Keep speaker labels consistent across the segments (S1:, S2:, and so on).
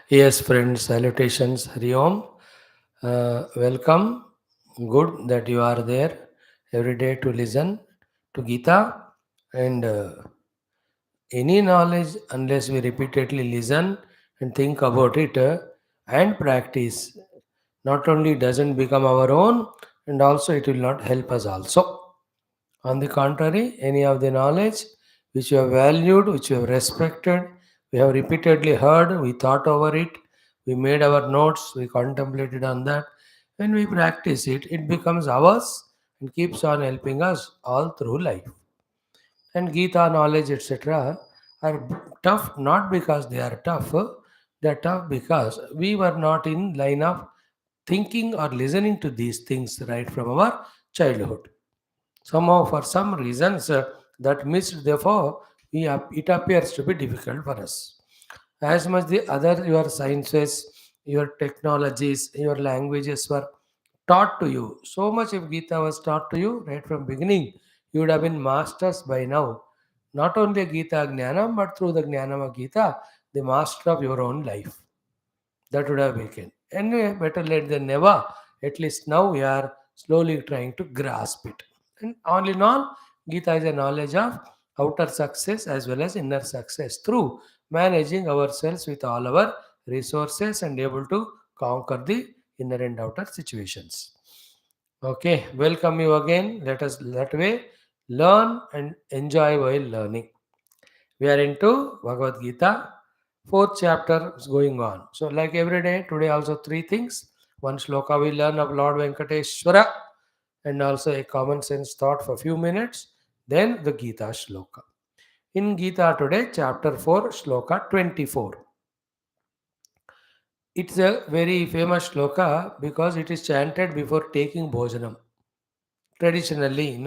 S1: Yes, friends, salutations, Hari Om. Welcome. Good that you are there every day to listen to Geetha. And any knowledge, unless we repeatedly listen and think about it and practice, not only doesn't become our own, and also it will not help us also. On the contrary, any of the knowledge which you have valued, which you have respected, we have repeatedly heard, we thought over it, we made our notes, we contemplated on that. When we practice it, it becomes ours and keeps on helping us all through life. And Gita knowledge, etc., are tough not because they are tough, they are tough because we were not in line of thinking or listening to these things right from our childhood. Somehow, for some reasons, that missed, therefore, it appears to be difficult for us. As much the other your sciences, your technologies, your languages were taught to you, so much if Gita was taught to you right from beginning, you would have been masters by now. Not only Gita Gnanam, but through the Gnanam of Gita, the master of your own life. That would have weakened. Anyway, better late than never. At least now we are slowly trying to grasp it. And all in all, Gita is a knowledge of outer success as well as inner success through managing ourselves with all our resources and able to conquer the inner and outer situations. Okay, welcome you again. Let us that way learn and enjoy while learning. We are into Bhagavad Gita, fourth chapter is going on. So, like every day, today also three things. One shloka we learn of Lord Venkateshwara, and also a common sense thought for a few minutes. Then the Gita shloka. In Gita today, chapter 4, shloka 24. It's a very famous shloka because it is chanted before taking bhojanam. Traditionally,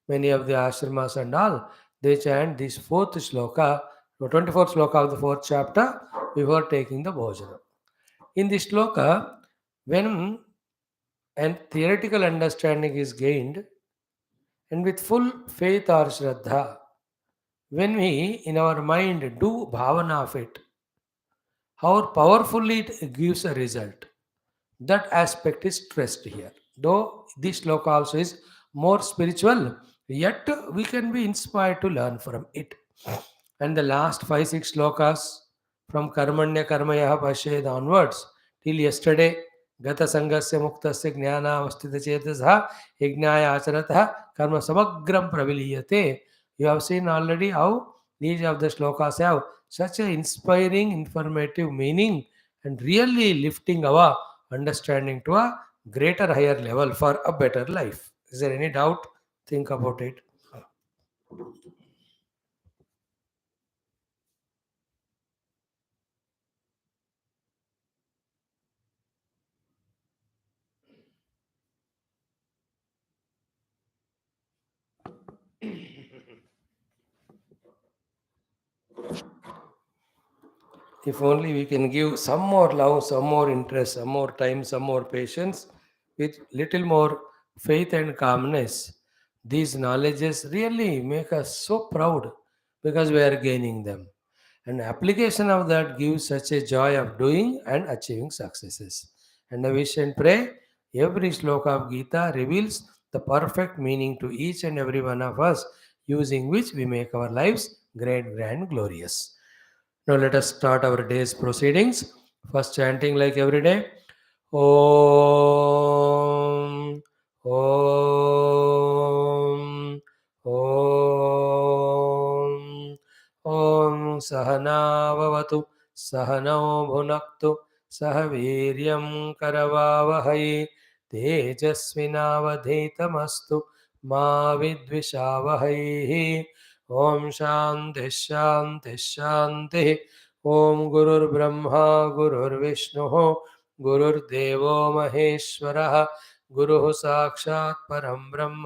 S1: many of the ashramas and all, they chant this fourth shloka, the 24th shloka of the fourth chapter before taking the bhojana. In this shloka, when an theoretical understanding is gained and with full faith or shraddha, when we in our mind do bhavana of it, how powerfully it gives a result. That aspect is stressed here. Though this sloka also is more spiritual, yet we can be inspired to learn from it. And the last 5 6 slokas from Karmanya Karmaya Pashed onwards till yesterday, Gata Sangasya Muktasya Jnana Vastita Chetasha Yajnaya Acharatah Karma Samagram Praviliyate. You have seen already how these of the slokas have such an inspiring, informative meaning and really lifting our understanding to a greater, higher level for a better life. Is there any doubt? Think about it. If only we can give some more love, some more interest, some more time, some more patience, with little more faith and calmness, these knowledges really make us so proud because we are gaining them. And application of that gives such a joy of doing and achieving successes. And I wish and pray every sloka of Gita reveals the perfect meaning to each and every one of us, using which we make our lives great, grand, glorious. Now let us start our day's proceedings. First chanting like every day. Om, Om, Om, Om Sahana Vavatu, Sahano Bhunaktu, Sahaviryam Karavavahai, Tejasvinavadhetamastu, Ma Vidvishavahai. Om Shanti शांति शांति। ओम गुरुर्ब्रह्मा गुरुर्विष्णु गुरुर्देवो महेश्वरः गुरुः साक्षात् परं ब्रह्म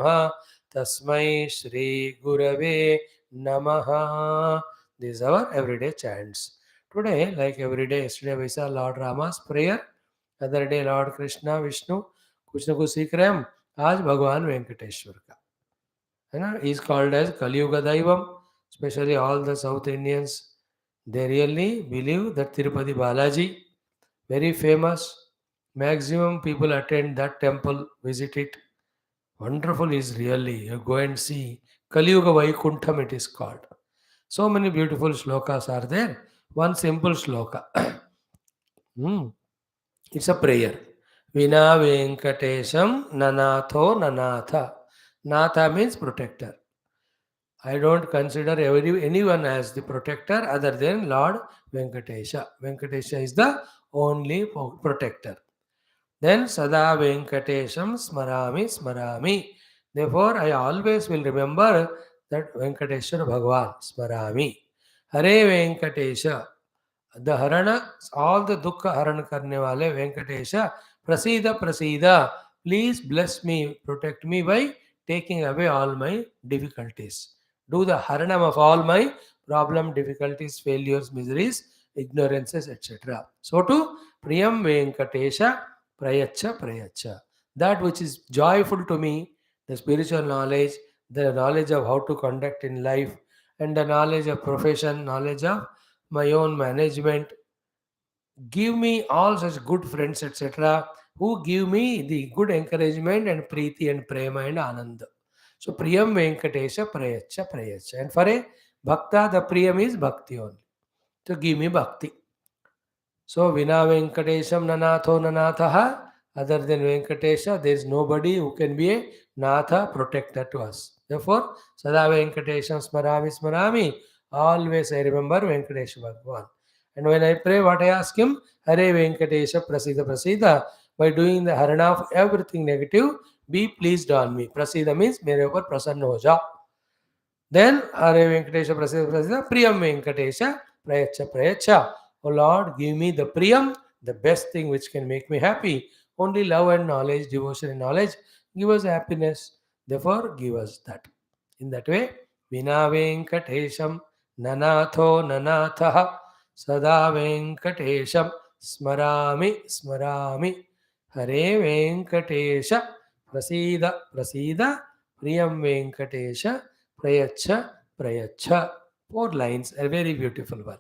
S1: तस्मै श्री गुरवे namaha. These are our everyday chants. Today, like every day, yesterday we saw Lord Rama's prayer, other day Lord Krishna, Vishnu, कुछ न कुछ सीख रहे हैं हम. आज भगवान वेंकटेश्वर का है ना, is called as Kaliyuga Daivam. Especially all the South Indians, they really believe that Tirupati Balaji, very famous. Maximum people attend that temple, visit it. Wonderful is really. You go and see. Kaliyuga Vaikuntham it is called. So many beautiful shlokas are there. One simple shloka. It's a prayer. Vina Venkatesham Nanatho Nanatha. Natha means protector. I don't consider anyone as the protector other than Lord Venkatesha. Venkatesha is the only protector. Then Sada Venkatesham Smarami Smarami. Therefore, I always will remember that Venkateshwara Bhagavan Smarami. Hare Venkatesha. The Harana, all the Dukkha Harana Karne Wale Venkatesha. Prasida Prasida. Please bless me, protect me by taking away all my difficulties. Do the Haranam of all my problem, difficulties, failures, miseries, ignorances, etc. So to Priyam Venkatesha Prayacha Prayacha. That which is joyful to me, the spiritual knowledge, the knowledge of how to conduct in life, and the knowledge of profession, knowledge of my own management. Give me all such good friends, etc., who give me the good encouragement and preeti and prema and ananda. So Priyam Venkatesha Prayacha Prayacha. And for a Bhakta, the Priyam is Bhakti only. So give me Bhakti. So Vina Venkatesham Nanatho Nanathaha. Other than Venkatesha, there is nobody who can be a Natha protector to us. Therefore, Sada Venkatesham Smarami Smarami. Always I remember Venkatesha Bhagavan. And when I pray, what I ask him? Hare Venkatesha Prasida Prasida. By doing the Harana of everything negative, be pleased on me. Prasida means mere upar prasanna ho ja. Then Hare Venkatesha Prasida Prasida Priyam Venkatesha Prayacha Prayacha. Oh Lord, give me the Priyam, the best thing which can make me happy. Only love and knowledge, devotion and knowledge give us happiness. Therefore, give us that. In that way, Vina Venkatesham Nanatho Nanathaha Sada Venkatesham Smarami Smarami Hare Venkatesha Prasida Prasida Priyam Venkatesha Prayacha Prayacha. 4 lines, a very beautiful one.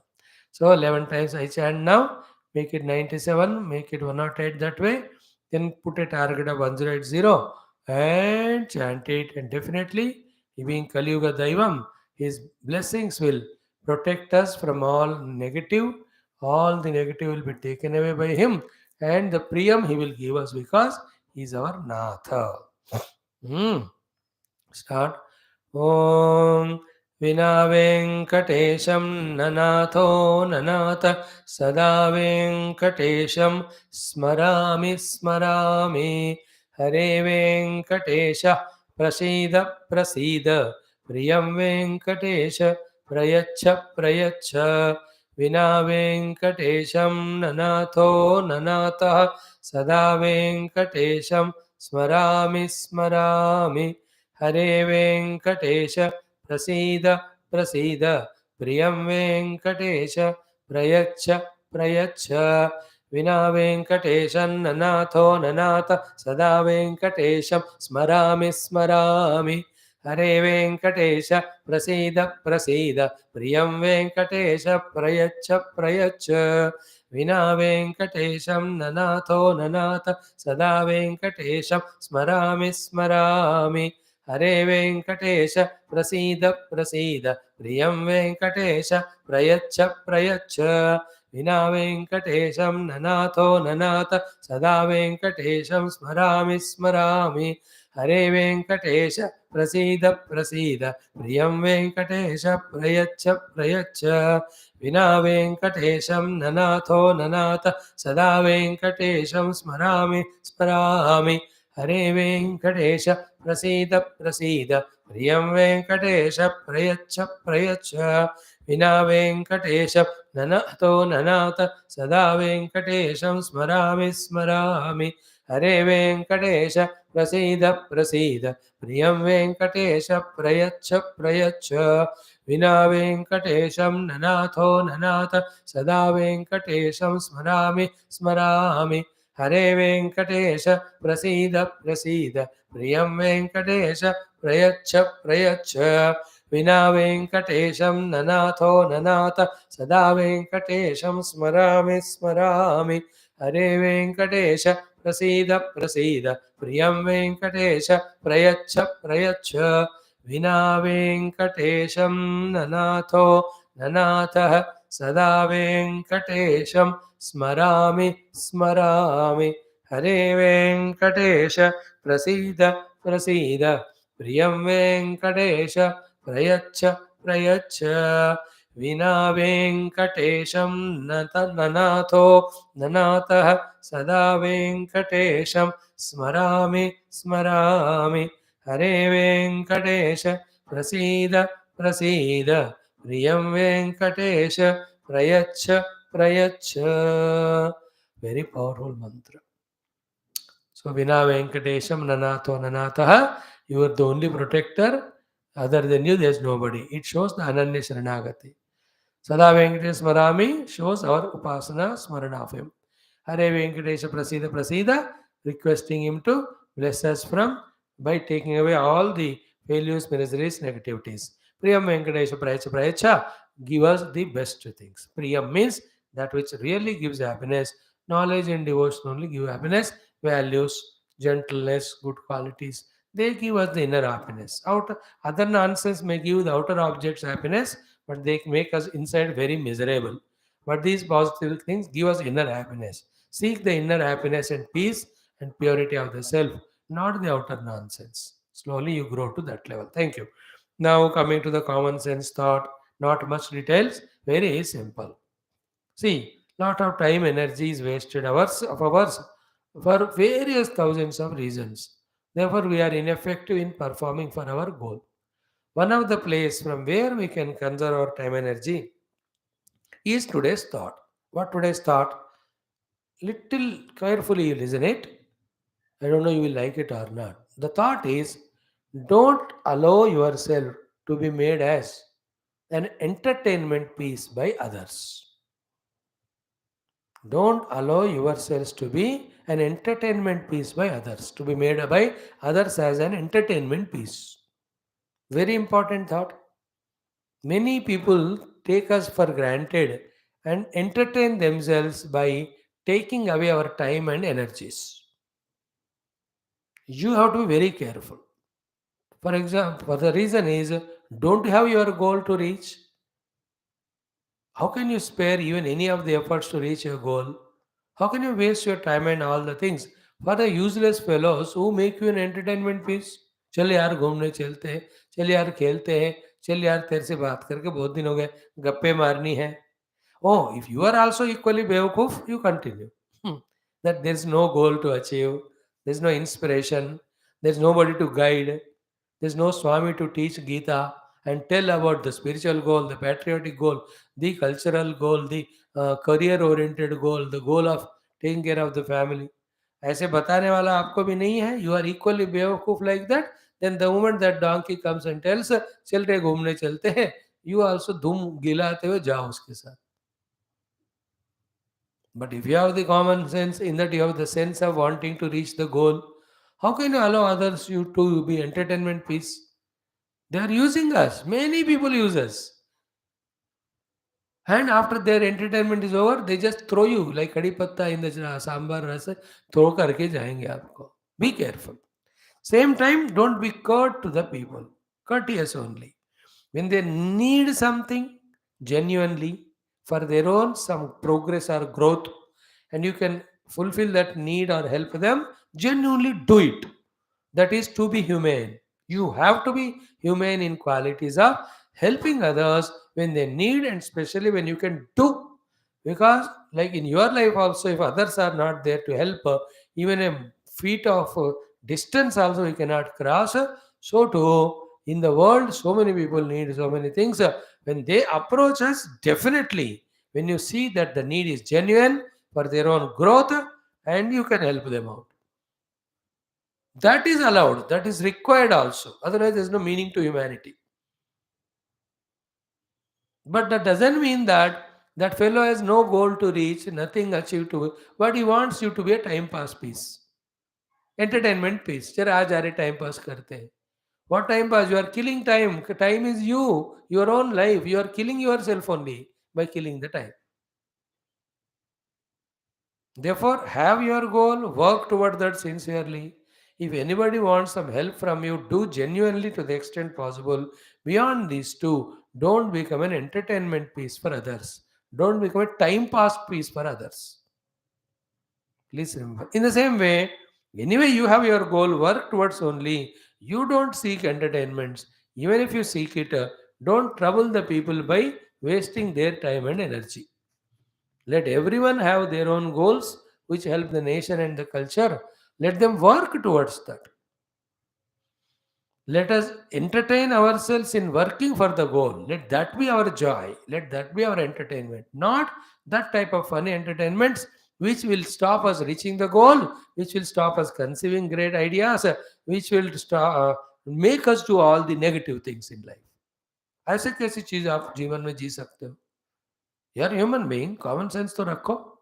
S1: So 11 times I chant now, make it 97, make it 108 that way, then put a target of 1080 and chant it, and definitely, being Kaliyuga Daivam, his blessings will protect us from all the negative will be taken away by him, and the Priyam he will give us because he is our Natha. Start. Om Vina Venkatesham Nanatho Nanatha Sada Venkatesham Smarami Smarami Hare Venkatesha Prasida Prasida Priyam Venkatesha Prayacha Prayacha Vina Venkatesham Nanatho Nanatha Sada Venkatesham Smarami Smarami Hare Venkatesha Prasida Prasida Priyam Venkatesha Prayacha Prayacha Vina Venkateshan Nanatho Nanatha Sada Venkatesham Smarami Smarami Hare Venkatesha Prasida Prasida Priyam Venkatesha Prayacha Prayacha Vina Venkatesham Nanatho Nanatha Sada Venkatesham Smarami Smarami Hare Venkatesha Prasida Prasida Priyam Venkatesha Prayacha Prayacha Vina Venkatesham Nanatho Nanatha Sada Venkatesham Smarami Smarami Hare Venkatesha Prasida Prasida Priyam Venkatesha Prayacha Prayacha Vina Venkatesham Nanatho Nanatha Sada Venkatesham Smarami Smarami Hare Venkatesha Prasida Prasida Priyam Venkatesha Prayacha Prayacha Vina Venkatesha Nanato Nanata Sada Venkatesham Smarami Smarami Hare Venkatesha Prasida Prasida Priyam Venkatesha Prayacha Prayacha Vina Venkatesham Nanatho Nanata Sada Venkatesham Smarami Smarami Hare Venkatesha Prasida Prasida Priyam Venkatesha Prayacha Prayacha Vina Venkatesham Nanatho Nanata Sada Venkatesham Smarami Smarami Hare Venkatesha Prasida Prasida Priyam Venkatesha Prayacha Prayacha Vina Venkatesham Nanatho Nanatha Sada Venkatesham Smarami Smarami Hare Venkatesha Prasida Prasida Priyam Venkatesha Prayacha Prayacha Vina Venkatesham Nanatho Nanatah Sada Venkatesham Smarami Smarami Hare Venkatesha Prasida Prasida Priyam Venkatesha Prayacha Prayacha. Very powerful mantra. So Vina Venkatesham Nanatho Nanataha, you are the only protector. Other than you, there is nobody. It shows the Ananya Sharanagati. Sada Venkatesh Smarami shows our Upasana Smarana of him. Hare Venkatesha Prasida Prasida, requesting him to bless us from by taking away all the failures, miseries, negativities. Priyam Venkatesha Prayacha Prayacha, give us the best things. Priyam means that which really gives happiness. Knowledge and devotion only give happiness. Values, gentleness, good qualities, they give us the inner happiness. Other nonsense may give the outer objects happiness, but they make us inside very miserable. But these positive things give us inner happiness. Seek the inner happiness and peace and purity of the self, not the outer nonsense. Slowly you grow to that level. Thank you. Now coming to the common sense thought, not much details, very simple. See, lot of time, energy is wasted, hours of hours for various thousands of reasons. Therefore, we are ineffective in performing for our goal. One of the place from where we can conserve our time energy is today's thought. What today's thought? Little carefully you listen it. I don't know you will like it or not. The thought is don't allow yourself to be made as an entertainment piece by others. Don't allow yourselves to be an entertainment piece by others, to be made by others as an entertainment piece. Very important thought. Many people take us for granted and entertain themselves by taking away our time and energies. You have to be very careful. For example, for the reason is don't have your goal to reach. How can you spare even any of the efforts to reach your goal? How can you waste your time and all the things for the useless fellows who make you an entertainment piece? चल यार घूमने चलते हैं, चल यार खेलते हैं, चल यार तेरे से बात करके बहुत दिन हो गए, गप्पे मारनी है. Oh, if you are also equally bewakoof, you continue. That there is no goal to achieve, there is no inspiration, there is nobody to guide, there is no Swami to teach Geetha and tell about the spiritual goal, the patriotic goal, the cultural goal, the career oriented goal, the goal of taking care of the family. ऐसे बताने वाला आपको भी नहीं है, you are equally बेवकूफ like that, then the moment that donkey comes and tells चल रे घूमने चलते हैं, you also धूम गिलाते हुए जाओ उसके साथ. But if you have the common sense, in that you have the sense of wanting to reach the goal, how can you allow others you to be entertainment piece? They are using us. Many people use us. And after their entertainment is over, they just throw you like kadi patta in the sambar ras, throw karke jayenge aapko. Be careful. Same time, don't be curt to the people. Courteous only. When they need something genuinely for their own some progress or growth, and you can fulfill that need or help them, genuinely do it. That is to be humane. You have to be humane in qualities of helping others when they need and especially when you can do. Because, like in your life, also, if others are not there to help, even a feet of distance also you cannot cross. So too, In the world, so many people need so many things. When they approach us, definitely, when you see that the need is genuine for their own growth, and you can help them out. That is allowed, that is required also. Otherwise, there's no meaning to humanity. But that doesn't mean that that fellow has no goal to reach, nothing achieved to, but he wants you to be a time pass piece. Entertainment piece. चल आज आ रहे time pass करते हैं. What time pass? You are killing time. Time is you, your own life. You are killing yourself only by killing the time. Therefore, have your goal, work toward that sincerely. If anybody wants some help from you, do genuinely to the extent possible. Beyond these two, don't become an entertainment piece for others. Don't become a time pass piece for others. Please remember. In the same way, anyway, you have your goal, work towards only. You don't seek entertainments. Even if you seek it, don't trouble the people by wasting their time and energy. Let everyone have their own goals which help the nation and the culture. Let them work towards that. Let us entertain ourselves in working for the goal. Let that be our joy. Let that be our entertainment. Not that type of funny entertainments which will stop us reaching the goal, which will stop us conceiving great ideas, which will make us do all the negative things in life. ऐसे कैसी चीज आप जीवन में जी सकते हो? यार human being common sense तो रखो.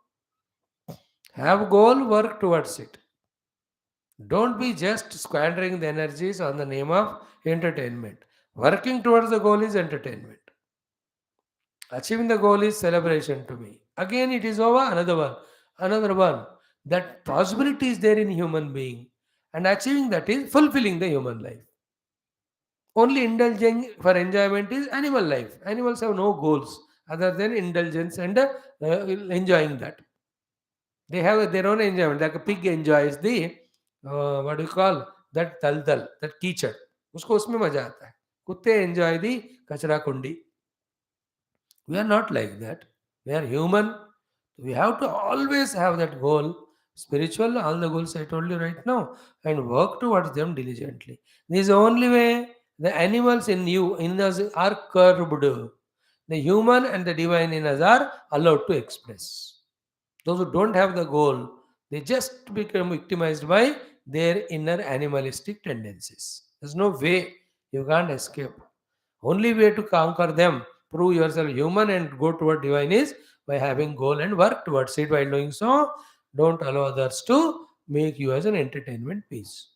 S1: Have goal, work towards it. Don't be just squandering the energies on the name of entertainment. Working towards the goal is entertainment. Achieving the goal is celebration to me. Again, it is over, another one. Another one. That possibility is there in human being. And achieving that is fulfilling the human life. Only indulging for enjoyment is animal life. Animals have no goals other than indulgence and enjoying that. They have their own enjoyment. Like a pig enjoys the what do you call that dal that कीचड़ उसको उसमें मजा आता है. कुत्ते enjoy the कचरा कुंडी. We are not like that. We are human. We have to always have that goal. Spiritual, all the goals I told you right now, and work towards them diligently. This is the only way the animals in you, in us, are curbed. The human and the divine in us are allowed to express. Those who don't have the goal, they just become victimized by their inner animalistic tendencies. There's no way you can't escape. Only way to conquer them, prove yourself human and go toward divine is by having goal and work towards it. While doing so, don't allow others to make you as an entertainment piece.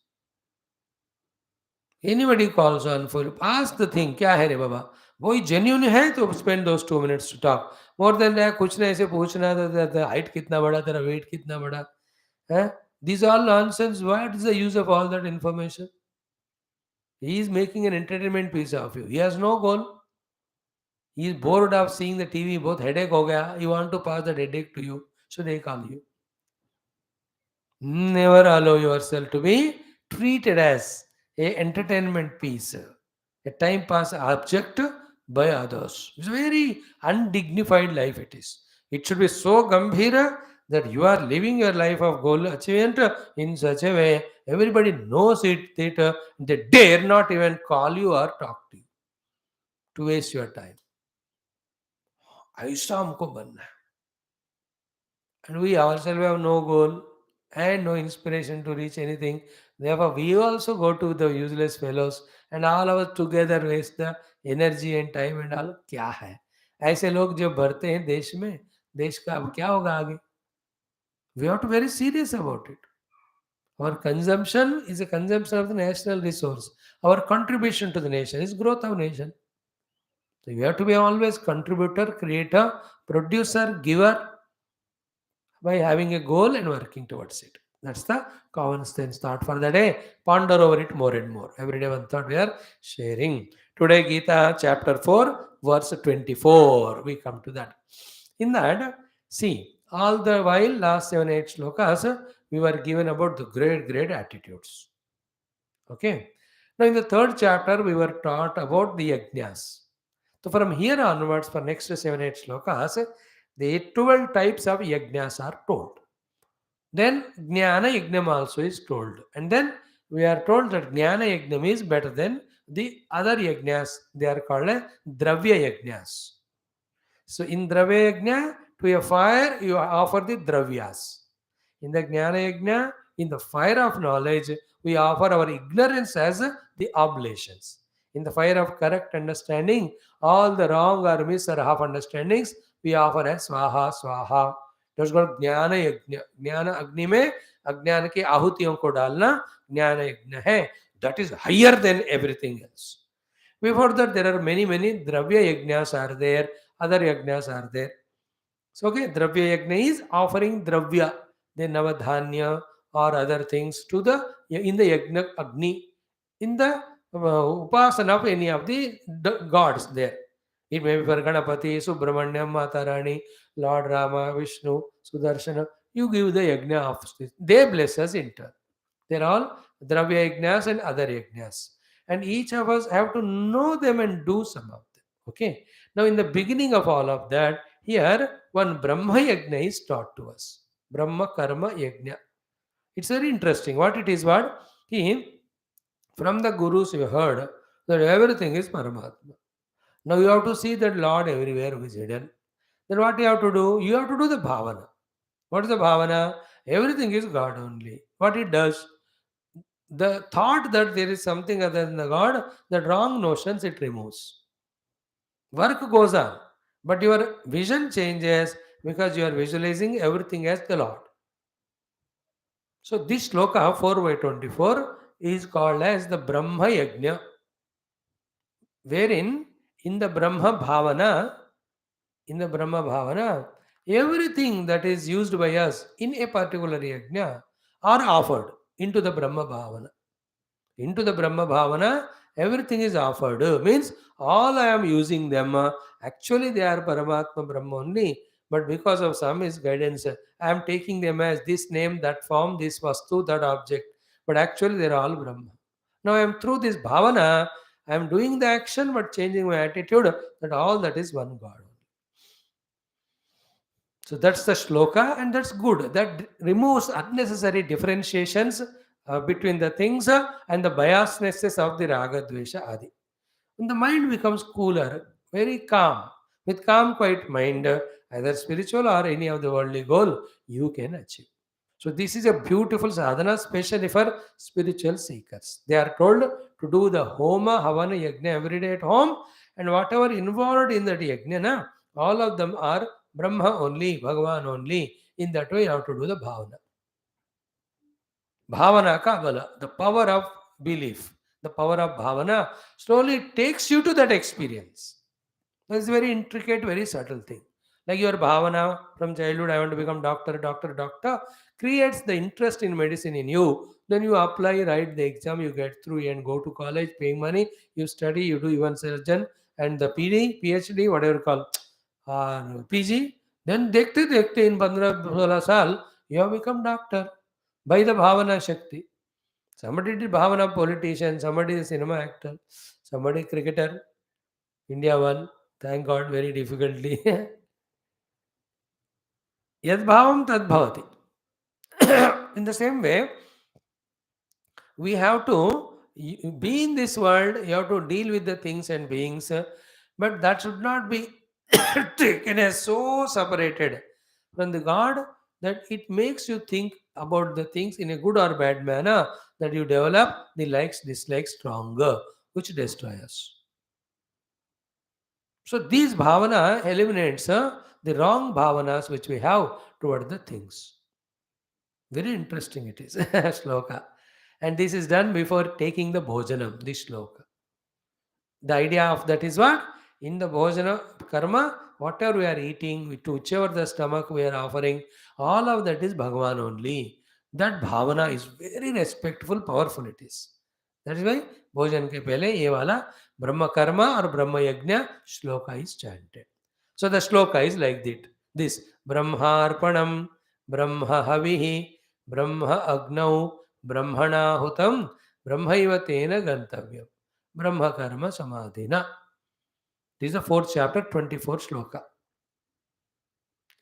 S1: Anybody calls on for ask the thing, क्या है रे बाबा? वही genuine है तो spend those 2 minutes to talk. More than that, कुछ नहीं ऐसे पूछना था हाइट कितना बड़ा तेरा वेट कितना बड़ा है. These are all nonsense. What is the use of all that information? He is making an entertainment piece of you. He has no goal. He is bored of seeing the TV. बहुत headache हो गया. You want to pass that headache to you, so they call you. Never allow yourself to be treated as a entertainment piece, a time pass object by others. It's a very undignified life it is. It should be so gambhira that you are living your life of goal achievement in such a way everybody knows it that they dare not even call you or talk to you to waste your time. ऐसा हमको बनना है. And we ourselves have no goal and no inspiration to reach anything. Therefore, we also go to the useless fellows and all of us together waste the energy and time and all. क्या है ऐसे लोग जो भरते हैं देश में, देश का अब क्या होगा आगे? We have to be very serious about it. Our consumption is a consumption of the national resource. Our contribution to the nation is growth of nation. So you have to be always contributor, creator, producer, giver, by having a goal and working towards it. That's the common sense thought for the day. Ponder over it more and more. Every day one thought we are sharing. Today, Geetha chapter 4, verse 24. We come to that. In that, see, all the while, last 7 8 shlokas, we were given about the great attitudes. Okay. Now, in the third chapter, we were taught about the yajnas. So, from here onwards, for next 7 8 shlokas, the 12 types of yajnas are told. Then Jnana Yagnam also is told. And then we are told that Jnana Yagnam is better than The other yajnas, they are called dravya yajnas. So in Dravya Yajna, to a fire, you offer the Dravyas. In the Jnana Yajna, in the fire of knowledge, we offer our ignorance as the oblations. In the fire of correct understanding, all the wrong or mis or half understandings, we offer as Swaha, Swaha. That's called Jnana Yajna. Jnana Agni में अज्ञान की आहुतियों को डालना ज्ञान यज्ञ है. That is higher than everything else. Before that, there are many dravya yajnas are there, other yajnas are there. So, okay, dravya yajna is offering dravya, the navadhanya or other things to the in the yajna agni, in the upasana of any of the gods there. It may be for Ganapati, Subramanyam, Matarani, Lord Rama, Vishnu, Sudarshana. You give the yajna of this. They bless us in turn. They're all dravya yajnas and other yajnas. And each of us have to know them and do some of them. Okay. Now, in the beginning of all of that, here one Brahma yajna is taught to us. Brahma Karma Yajna. It's very interesting. What it is, what? He, from the Gurus, you heard that everything is Paramatma. Now you have to see that Lord everywhere who is hidden. Then what you have to do? You have to do the bhavana. What is the bhavana? Everything is God only. What it does? The thought that there is something other than the God, the wrong notions it removes. Work goes on, but your vision changes because you are visualizing everything as the Lord. So this sloka 4 by 24 is called as the Brahma Yajna, wherein in the Brahma Bhavana, everything that is used by us in a particular yajna are offered into the Brahma Bhavana. Into the Brahma Bhavana, everything is offered. Means all I am using them, actually they are Paramatma Brahma only, but because of some is guidance, I am taking them as this name, that form, this vastu, that object. But actually they are all Brahma. Now I am through this Bhavana, I am doing the action but changing my attitude that all that is one God. So that's the shloka, and that's good. That removes unnecessary differentiations between the things and the biasnesses of the raga, dvesha, adi. And the mind becomes cooler, very calm. With calm, quiet mind, either spiritual or any of the worldly goal, you can achieve. So this is a beautiful sadhana, especially for spiritual seekers. They are told to do the homa, havana, yajna every day at home, and whatever involved in that yajna, all of them are Brahma only, Bhagavan only. In that way, you have to do the bhavana. Bhavana ka bala, the power of belief, the power of bhavana slowly takes you to that experience. It's a very intricate, very subtle thing. Like your bhavana from childhood, I want to become doctor, creates the interest in medicine in you. Then you apply, write the exam, you get through and go to college, paying money, you study, you do even surgeon and the PD, PhD, whatever you call, PG. Then देखते in 15-16 साल, you have become doctor by the bhavana shakti. Somebody did bhavana politician, somebody is cinema actor, somebody cricketer. India won, thank God, very difficultly. Yadbhavam tadbhavati. In the same way, we have to be in this world, you have to deal with the things and beings, but that should not be taken as so separated from the God that it makes you think about the things in a good or bad manner, that you develop the likes, dislikes stronger, which destroy us. So these bhavana eliminates the wrong bhavanas which we have toward the things. Very interesting it is, shloka. And this is done before taking the bhojanam, this shloka. The idea of that is what? In the bhojana karma, whatever we are eating, to whichever the stomach we are offering, all of that is Bhagavan only. That bhavana is very respectful, powerful it is. That is why bhojan ke pehle ye wala Brahma karma or Brahma yajna shloka is chanted. So the shloka is like that. This Brahmarpanam, Brahma havihi, Brahma agnau, Brahmana hutam, Brahmaiva tena gantavyam. Brahma Karma Samadhina. This is the fourth chapter, 24th shloka.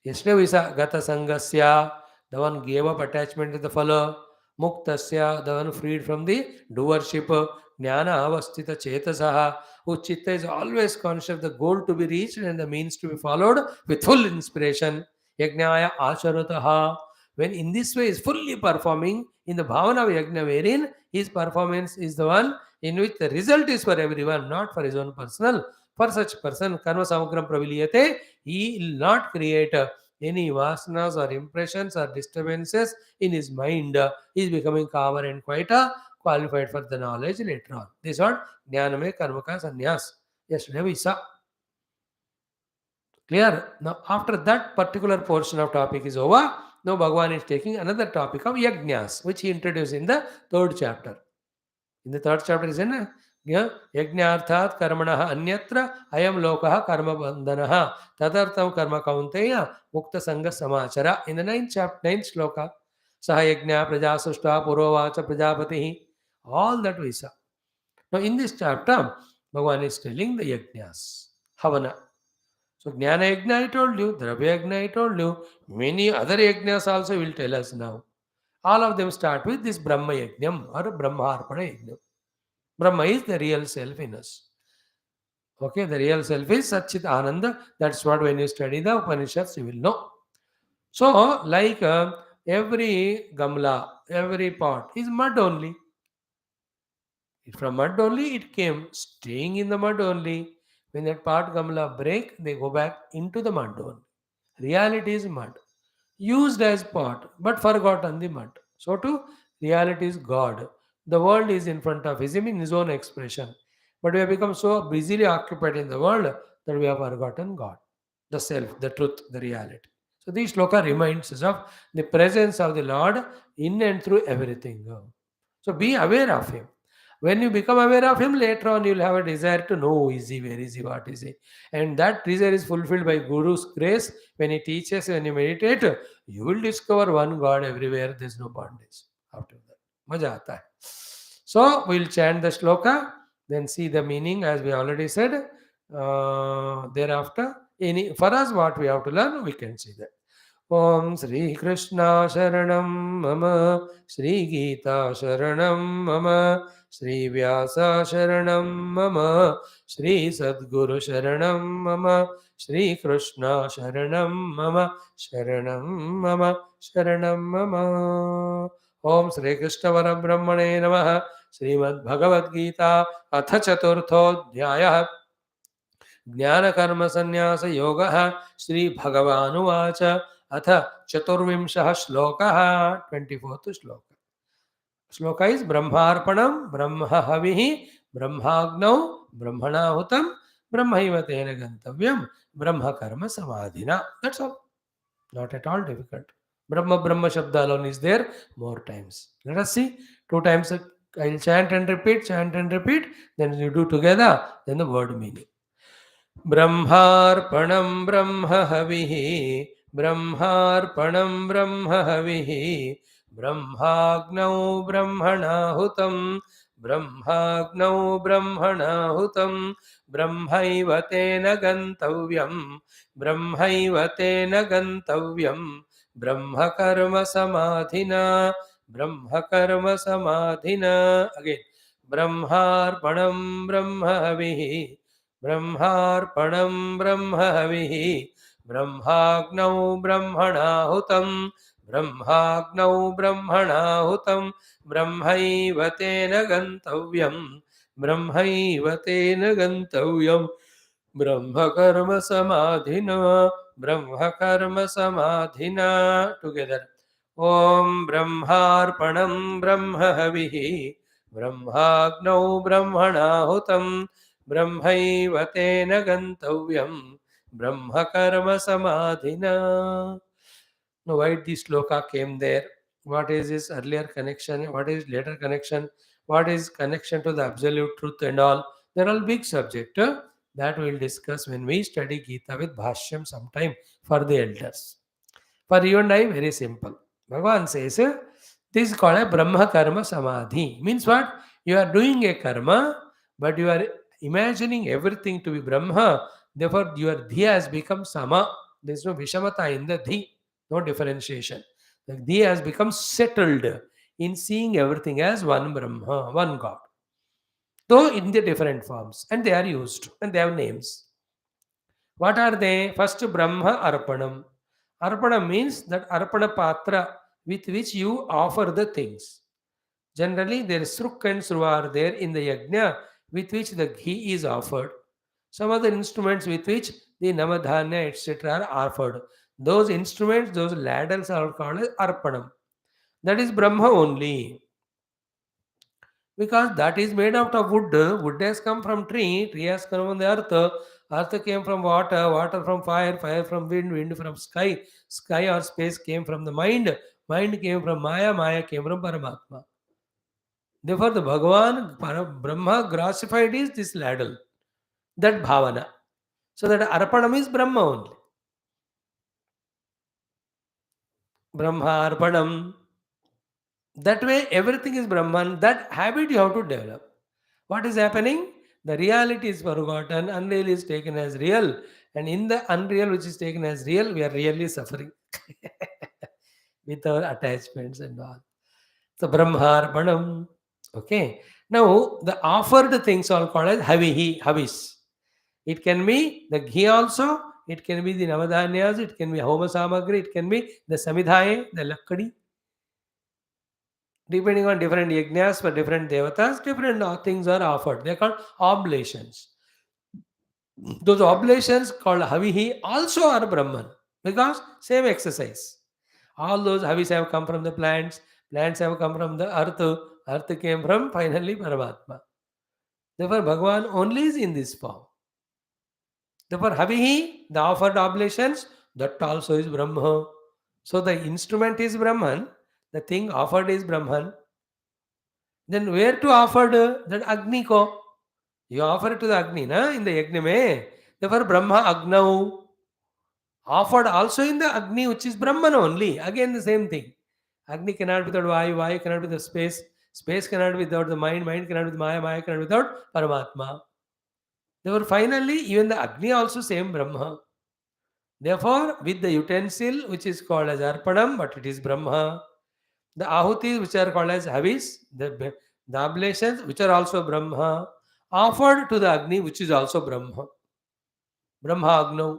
S1: Yesterday we saw Gata Sangasya, the one gave up attachment to the fellow. Muktasya, the one freed from the doership. Jnana avastita chetasaha, whose chitta is always conscious of the goal to be reached and the means to be followed with full inspiration. Yajnaya asharataha, when in this way is fully performing in the bhavana of yajna, wherein his performance is the one in which the result is for everyone, not for his own personal. For such person, karma samagram praviliyate, he will not create any vasanas or impressions or disturbances in his mind. He is becoming calmer and quieter, qualified for the knowledge later on. This is what Jnaname Karmaka Sannyas. Yesterday we saw. Clear? Now, after that particular portion of topic is over, now Bhagavan is taking another topic of Yajnas, which he introduced in the third chapter. In the third chapter is in Yajnarthat Karmanaha Anyatra Ayam Lokaha Karma Bandhanaha Tadartam Karma Kaunteya Mukta Sangha Samachara. In the ninth chapter, ninth shloka, Sahayajna Praja Sushta Purovacha Prajapati. All that we saw. Now, in this chapter, Bhagavan is telling the Yajnas, Havana. So, Jnana Yajna I told you, Dravya Yajna I told you, many other Yajnas also will tell us now. All of them start with this Brahma Yajnam or Brahma Arpana Yajnam. Brahma is the real self in us. Okay, the real self is Satchit Ananda. That's what when you study the Upanishads, you will know. So, like every gamla, every pot is mud only. From mud only it came, staying in the mud only. When that pot gamla break, they go back into the mud only. Reality is mud. Used as pot, but forgotten the mud. So too, reality is God. The world is in front of him in his own expression. But we have become so busily occupied in the world that we have forgotten God, the self, the truth, the reality. So this shloka reminds us of the presence of the Lord in and through everything. So be aware of him. When you become aware of him, later on you'll have a desire to know who is he, where is he, what is he. And that desire is fulfilled by Guru's grace. When he teaches, when you meditate, you will discover one God everywhere. There's no bondage after that. Maja aata hai. So we'll chant the shloka, then see the meaning as we already said. Thereafter, for us what we have to learn, we can see that. Om Sri Krishna Sharanam Mama, Sri Geetha Sharanam Mama, Sri Vyasa Sharanam Mama, Sri Sadguru Sharanam Mama, Sri Krishna Sharanam Mama, Sharanam Mama, Sharanam Mama. Om Sri Krishna Parabrahmane Namaha, Srimad Bhagavad Gita, Atha Chaturthodhyayah. ज्ञानकर्म संन्यास योगः श्री भगवानुवाच अथ चतुर्विंशः श्लोकः 24th श्लोक श्लोक is ब्रह्मार्पणम ब्रह्म हविः ब्रह्माग्नौ ब्रह्मणाहुतं ब्रह्मैव तेन गन्तव्यं ब्रह्म कर्म समाधिना. That's all. Not at all difficult. Brahma Shabda alone is there more times. Let us see. 2 times I'll chant and repeat, then you do together, then the word meaning. ब्रह्मार्पणं ब्रह्म हविः ब्रह्मार्पणं ब्रह्म हविः ब्रह्माग्नौ ब्रह्मणाहुतं ब्रह्माग्नौ ब्रह्मणाहुतं ब्रह्मैव तेन गन्तव्यं ब्रह्मैव तेन गन्तव्यं ब्रह्मकर्म समाधिना ब्रह्मकर्म समाधिना. अगेन ब्रह्मार्पणं ब्रह्म हविः ब्रह्मार्पणं ब्रह्म हविः ब्रह्माग्नौ ब्रह्मणाहुतं ब्रह्माग्नौ ब्रह्मणाहुतं ब्रह्मैव तेन गन्तव्यं ब्रह्मैव तेन गन्तव्यं ब्रह्मकर्म समाधिना ब्रह्मकर्म समाधिना. टुगेदर. ॐ ब्रह्मार्पणं ब्रह्म हविः ब्रह्माग्नौ ब्रह्मणाहुतं ब्रह्मैव तेन गन्तव्यं ब्रह्मकर्म समाधिना. Now, why this shloka came there? What is his earlier connection? What is later connection? What is connection to the absolute truth and all? They're all big subject. That we'll discuss when we study Geetha with Bhashyam sometime for the elders. For you and I, very simple. Bhagavan says, this is called a Brahma Karma Samadhi. Means what? You are doing a karma, but you are imagining everything to be Brahma. Therefore, your Dhiya has become Sama. There is no Vishamata in the Dhi. No differentiation. The Dhi has become settled in seeing everything as one Brahma, one God, though in the different forms, and they are used and they have names. What are they? First, Brahma Arpanam. Arpana means that Arpana Patra with which you offer the things. Generally, there is Sruk and Sru are there in the Yajna with which the ghee is offered. Some other instruments with which the Namadhanya etc. are offered. Those instruments, those ladles are called as Arpanam. That is Brahma only. Because that is made out of wood. Wood has come from tree has come from the earth came from water from fire from wind from sky or space came from the mind came from Maya came from Paramatma. Therefore, the Bhagavan, Brahma grassified is this ladle, that bhavana. So that Arpanam is Brahma only. Brahma Arpanam. That way, everything is Brahman. That habit you have to develop. What is happening? The reality is forgotten, unreal is taken as real, and in the unreal which is taken as real, we are really suffering with our attachments and all. So Brahmarpanam. Okay. Now the offered things are called as havihi, havis. It can be the ghee also, it can be the navadanyas, it can be homa samagri, it can be the samidhaye, the lakkadi. Depending on different yajnas for different devatas, different things are offered. They are called oblations. Those oblations called havihi also are Brahman because same exercise. All those havis have come from the plants have come from the earth came from finally Paramatma. Therefore, Bhagavan only is in this form. Therefore, havihi, the offered oblations, that also is Brahma. So the instrument is Brahman, the thing offered is Brahman. Then where to offer that Agni ko? You offer it to the Agni, na? In the Yajna mein. Therefore, Brahma Agnau. Offered also in the Agni, which is Brahman only. Again, the same thing. Agni cannot be without Vayu cannot be without space cannot be without the mind cannot be without Maya cannot be without Paramatma. Therefore, finally, even the Agni also same Brahma. Therefore, with the utensil, which is called as Arpanam, but it is Brahma. The Ahutis, which are called as Havis, the oblations, which are also Brahma, offered to the Agni, which is also Brahma. Brahma अग्नौ.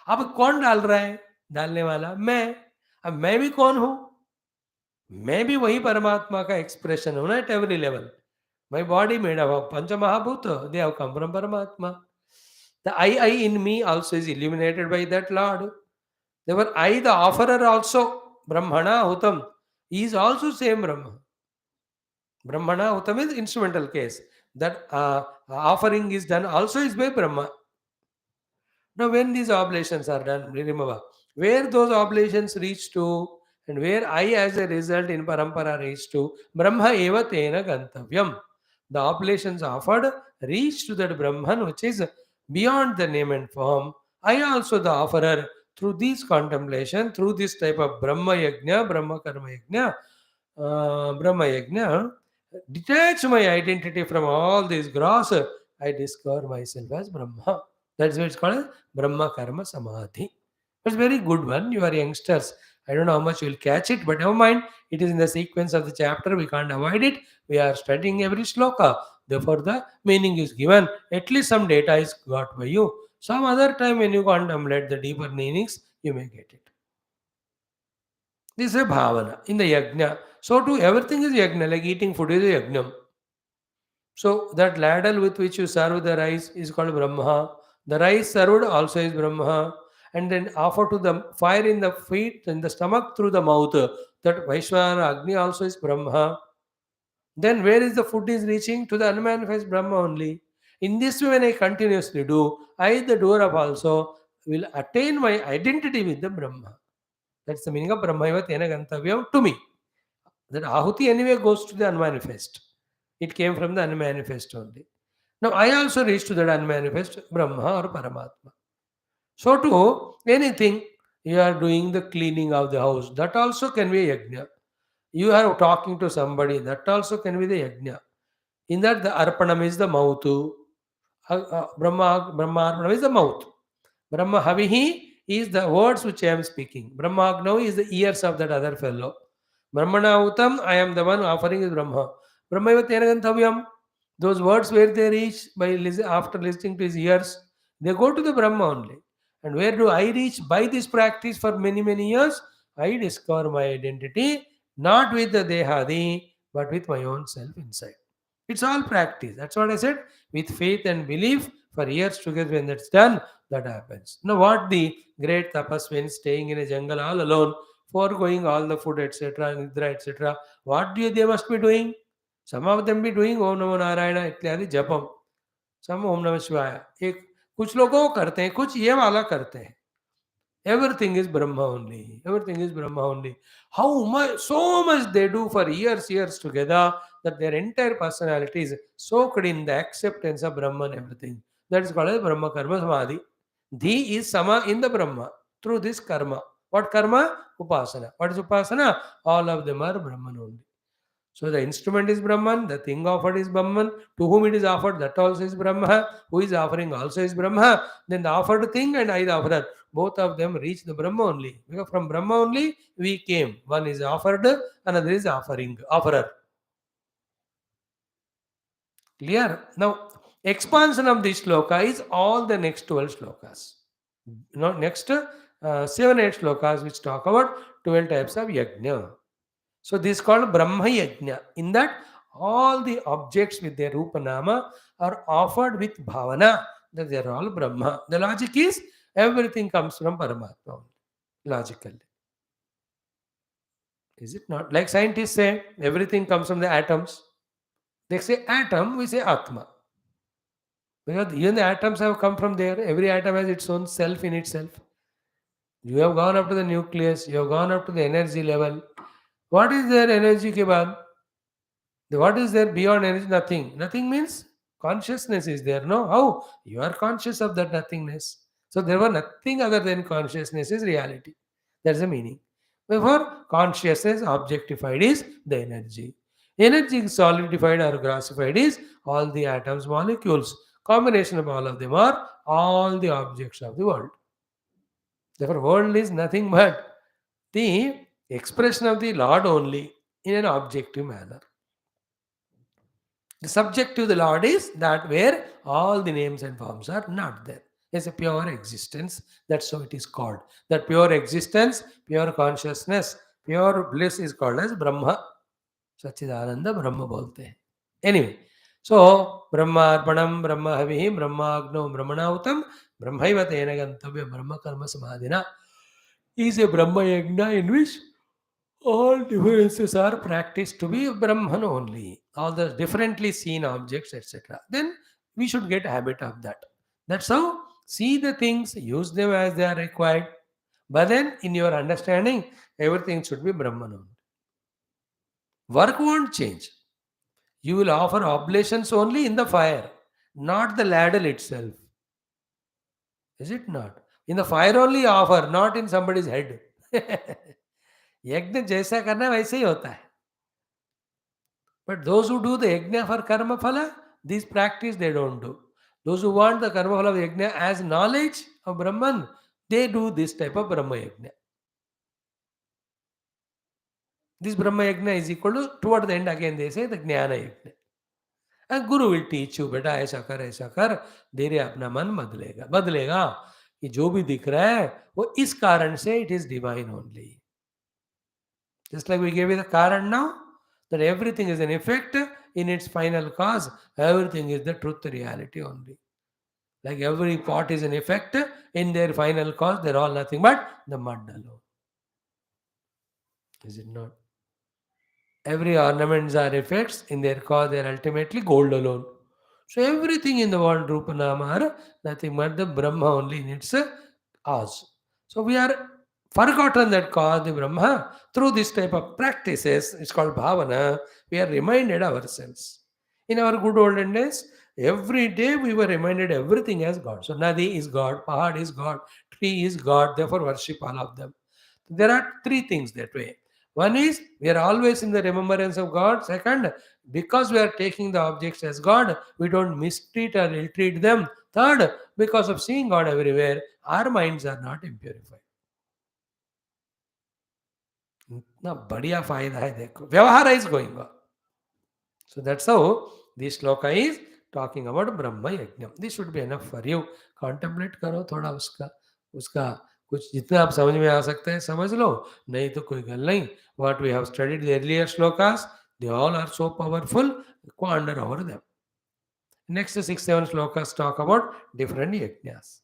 S1: अब कौन डाल रहा है? डालने वाला मैं. अब मैं भी कौन हूं? मैं भी वही परमात्मा का एक्सप्रेशन हूं ना at every level. My body made up of Pancha Mahabhuta. They have come from Paramatma. The I in me also is illuminated by that Lord. Therefore, I, the offerer also, Brahmana Hutam, is also same Brahma. Brahmana Hutam is instrumental case. That offering is done also is by Brahma. Now, when these oblations are done, remember, where those oblations reach to, and where I as a result in Parampara reach to, Brahma eva tena gantavyam. The oblations offered reach to that Brahman which is beyond the name and form. I also the offerer through this contemplation, through this type of Brahma Yajna, Brahma Karma Yajna, Brahma Yajna, detach my identity from all these gross, I discover myself as Brahma. That's why it's called as Brahma Karma Samadhi. It's a very good one. You are youngsters. I don't know how much you will catch it, but never mind. It is in the sequence of the chapter. We can't avoid it. We are studying every shloka. Therefore, the meaning is given. At least some data is got by you. Some other time when you contemplate the deeper meanings, you may get it. This is a bhavana in the yajna. So too, everything is yajna, like eating food is a yajnam. So that ladle with which you serve the rice is called Brahma. The rice served also is Brahma. And then offer to the fire in the feet, in the stomach through the mouth. That Vaishvara Agni also is Brahma. Then where is the food is reaching? To the unmanifest Brahma only. In this way, when I continuously do, I, the doer of also, will attain my identity with the Brahma. That's the meaning of Brahmaiva Tena Gantavyam to me. That Ahuti anyway goes to the unmanifest. It came from the unmanifest only. Now I also reach to that unmanifest Brahma or Paramatma. So too, anything you are doing the cleaning of the house, that also can be a yajna. You are talking to somebody, that also can be the yajna. In that the arpanam is the mouth. Brahma arpanam is the mouth. Brahma havihi is the words which I am speaking. Brahma agno is the ears of that other fellow. Brahmana utam, I am the one offering is Brahma. Brahmaiva tena gantavyam. Those words where they reach by after listening to his ears, they go to the Brahma only. And where do I reach? By this practice for many, many years, I discover my identity not with the Dehadi, but with my own self inside. It's all practice. That's what I said. With faith and belief, for years together, when that's done, that happens. Now, what the great tapaswins staying in a jungle all alone, foregoing all the food, etc., nidra, etc., what do they must be doing? Some of them be doing Om Namo Narayana इत्यादि जपम, some Om Namah Shivaya. एक कुछ लोग वो करते हैं, कुछ ये वाला करते हैं. Everything is Brahma only. Everything is Brahma only. How much, so much they do for years together that their entire personality is soaked in the acceptance of Brahma and everything. That is called as Brahma Karma Samadhi. Dhi is Sama in the Brahma through this karma. What karma? Upasana. What is Upasana? All of them are Brahman only. So the instrument is Brahman, the thing offered is Brahman, to whom it is offered, that also is Brahma, who is offering also is Brahma, then the offered thing and I the offerer, both of them reach the Brahma only. Because from Brahma only we came. One is offered, another is offering, offerer. Clear? Now, expansion of this shloka is all the next 12 shlokas. Next 7-8 shlokas which talk about 12 types of yajna. So this is called Brahma Yajna. In that, all the objects with their Rupa Nama are offered with Bhavana, that they are all Brahma. The logic is everything comes from Paramatma. Logically. Is it not? Like scientists say, everything comes from the atoms. They say atom, we say Atma. Because even the atoms have come from there. Every atom has its own self in itself. You have gone up to the nucleus, you have gone up to the energy level. What is their energy ke baad? What is there beyond energy? Nothing. Nothing means consciousness is there. No, how? You are conscious of that nothingness. So there were nothing other than consciousness is reality. That's the meaning. Therefore, consciousness objectified is the energy. Energy solidified or grossified is all the atoms, molecules. Combination of all of them are all the objects of the world. Therefore, world is nothing but the expression of the Lord only in an objective manner. The subject to the Lord is that where all the names and forms are not there. It's a pure existence. That's how it is called. That pure existence, pure consciousness, pure bliss is called as Brahma. Sachidananda Brahma bolte hain. Anyway, so Brahma Arpanam, Brahma Havihi, Brahma Agno, Brahmanautam, Brahmaiva Tena Gantavya, Brahma Karma Samadhina is a Brahma Yagna in which all differences are practiced to be Brahman only. All the differently seen objects, etc. Then we should get a habit of that. That's how see the things, use them as they are required. But then in your understanding, everything should be Brahman only. Work won't change. You will offer oblations only in the fire, not the ladle itself. Is it not? In the fire only offer, not in somebody's head. यज्ञ जैसा करना वैसे ही होता है. But those who do the yajna for karma phala, this practice they don't do. Those who want the karma phala of yajna as knowledge of Brahman, they do this type of Brahma yajna. This Brahma yajna is equal to, toward the end again they say the Jnana yajna. And Guru will teach you, बेटा ऐसा कर, धीरे अपना मन बदलेगा. कि जो भी दिख रहा है वो इस कारण से it is divine only. Just like we gave you the Karan now, that everything is an effect in its final cause, everything is the truth reality only. Like every pot is an effect in their final cause, they're all nothing but the mud alone. Is it not? Every ornaments are effects in their cause, they're ultimately gold alone. So everything in the world, Rupa Nama, are nothing but the Brahma only in its cause. So we are forgotten that cause, the Brahma. Through this type of practices, it's called Bhavana, we are reminded ourselves. In our good olden days, every day we were reminded everything as God. So Nadi is God, Pahad is God, tree is God, therefore worship all of them. There are three things that way. One is we are always in the remembrance of God. Second, because we are taking the objects as God, we don't mistreat or ill-treat them. Third, because of seeing God everywhere, our minds are not impurified. इतना बढ़िया फायदा है देखो, व्यवहार is going on. So that's how this shloka is talking about Brahma Yagnam. This should be enough for you. Contemplate करो थोड़ा उसका उसका कुछ जितना आप समझ में आ सकता है समझ लो, नहीं तो कोई गल नहीं. What we have studied the earlier shlokas, they all are so powerful. Ponder over them. Next 6-7 shlokas talk about different yajnas.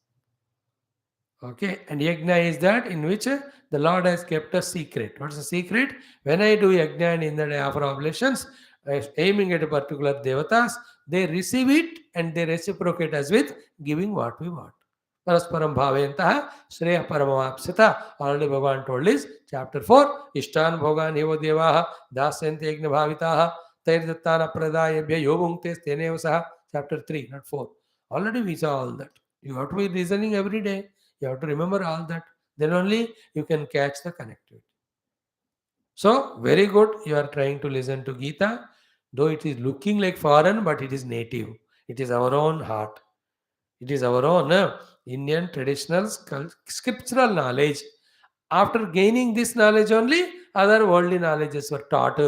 S1: Okay, and yajna is that in which the Lord has kept a secret. What's the secret? When I do yajna and in the day of oblations, aiming at a particular devatas, they receive it and they reciprocate us with giving what we want. Parasparam bhavayantah shreya paramavapsita. Already Bhagavan told us, chapter 4, Ishtan bhogan evo devaha dasyante yajna bhavitaha tairdattana pradayabhya yobungte stenevasaha. Chapter 3, not 4. Already we saw all that. You have to be reasoning every day. You have to remember all that. Then only you can catch the connectivity. So, very good. You are trying to listen to Geetha. Though it is looking like foreign, but it is native. It is our own heart. It is our own Indian traditional scriptural knowledge. After gaining this knowledge only, other worldly knowledges were taught.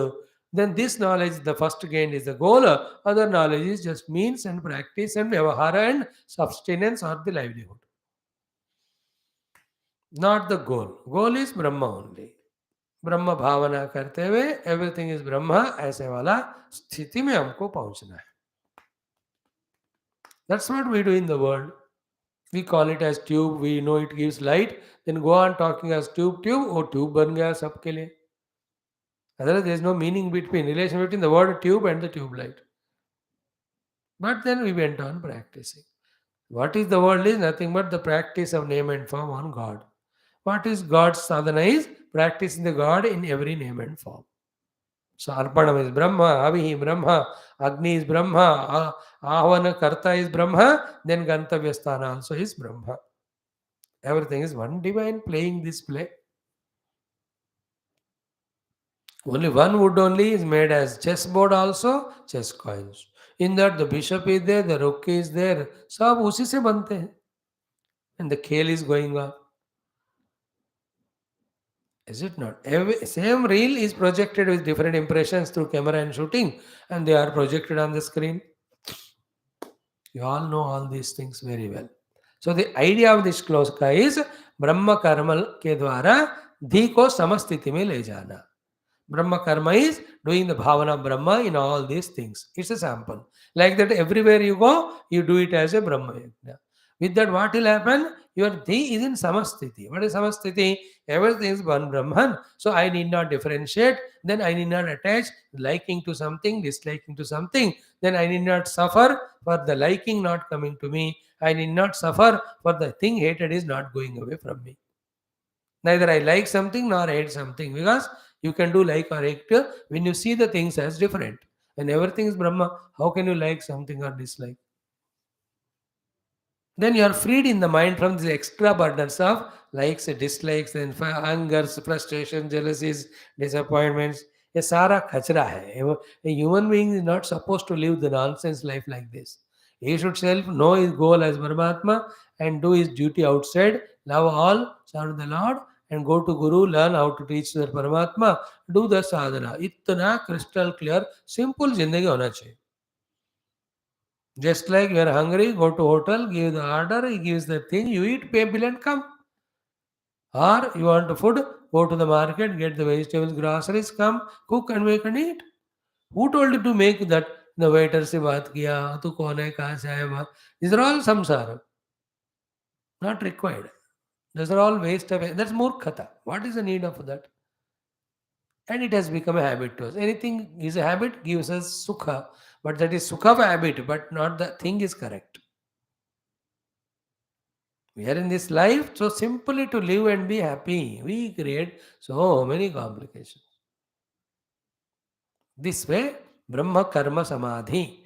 S1: Then this knowledge, the first gain is the goal. Other knowledge is just means and practice and vyavahara and subsistence or the livelihood. Not the goal. Goal is Brahma only. ब्रह्म भावना करते हुए everything is ब्रह्म, ऐसे वाला स्थिति में हमको पहुंचना है. That's what we do in the world. We call it as tube. We know it gives light. Then go on talking as tube. वो tube बन गया सबके लिए. Otherwise, there is no meaning relation between the word tube and the tube light. But then we went on practicing. What is the world is nothing but the practice of name and form on God. What is God's sadhana is practicing the God in every name and form. So Arpanam is Brahma, Avihi Brahma, Agni is Brahma, Ahvana Karta is Brahma, then Gantavyasthana also is Brahma. Everything is one divine playing this play. Only one wood only is made as chessboard also, chess coins. In that the bishop is there, the rook is there, सब उसी से बनते हैं. And the खेल is going on. Is it not? Same reel is projected with different impressions through camera and shooting, and they are projected on the screen. You all know all these things very well. So the idea of this shloka is Brahma karma ke dwara dhi ko samasthiti mein le jana. Brahma karma is doing the bhavana Brahma in all these things. It's a sample. Like that, everywhere you go, you do it as a Brahma yajna. With that, what will happen? Your dhi is in samasthiti. What is samasthiti? Everything is one Brahman. So I need not differentiate. Then I need not attach liking to something, disliking to something. Then I need not suffer for the liking not coming to me. I need not suffer for the thing hated is not going away from me. Neither I like something nor hate something, because you can do like or hate when you see the things as different. When everything is Brahma, how can you like something or dislike? Then you are freed in the mind from the extra burdens of likes, dislikes, and angers, frustration, jealousies, disappointments. ये सारा खचरा है. A human being is not supposed to live the nonsense life like this. He should self know his goal as Paramatma and do his duty outside, love all, serve the Lord, and go to Guru, learn how to teach the Paramatma, do the sadhana. इतना crystal clear, simple जिंदगी होना चाहिए. Just like you are hungry, go to hotel, give the order, he gives the thing, you eat, pay bill and come. Or you want food, go to the market, get the vegetables, groceries, come, cook and make and eat. Who told you to make that? The waiter से बात किया, तू कौन है, कहाँ से आया? These are all samsara. Not required. These are all waste of. That's murkhata. What is the need of that? And it has become a habit to us. Anything is a habit, gives us sukha. But that is sukha of habit, but not the thing is correct. We are in this life so simply to live and be happy. We create so many complications. This way, Brahma Karma Samadhi